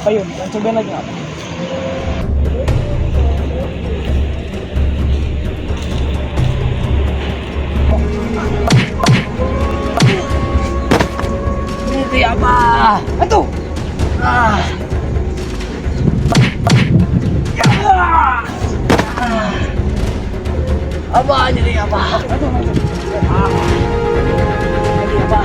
Apa yun? Yang cobain lagi apa? Itu apa? Itu. Ah. Apa jadi apa? Aduh. Jadi apa?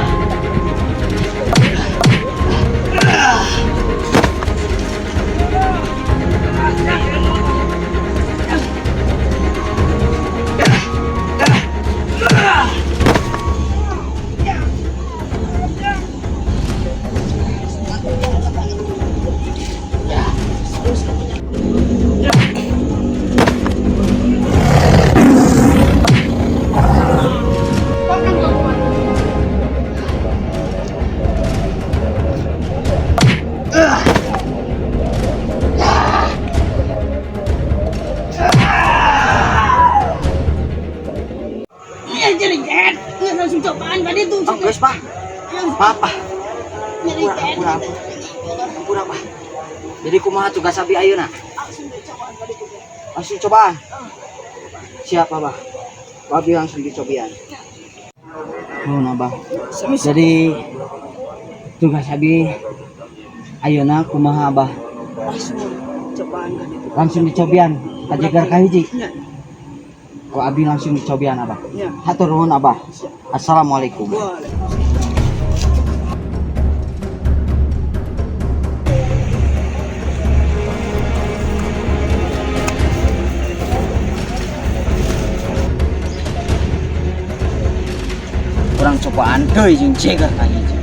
Langsung cobaan tadi tuh. Oh, guys, Pak. Apa? Pura, Pak. Jadi kumaha tugas abi ayeuna? Langsung cobaan. Siapa, Bah? Abi langsung dicobian. Oh, nah, Bah. Jadi tugas abi ayeuna kumaha, Bah? Langsung dicobian. Kajegar kahiji. Kok abi langsung dicobian, Abah? Ya. Hatur nuhun, Abah. Assalamualaikum. Kurang cobaan deui jeung jegar kahiji.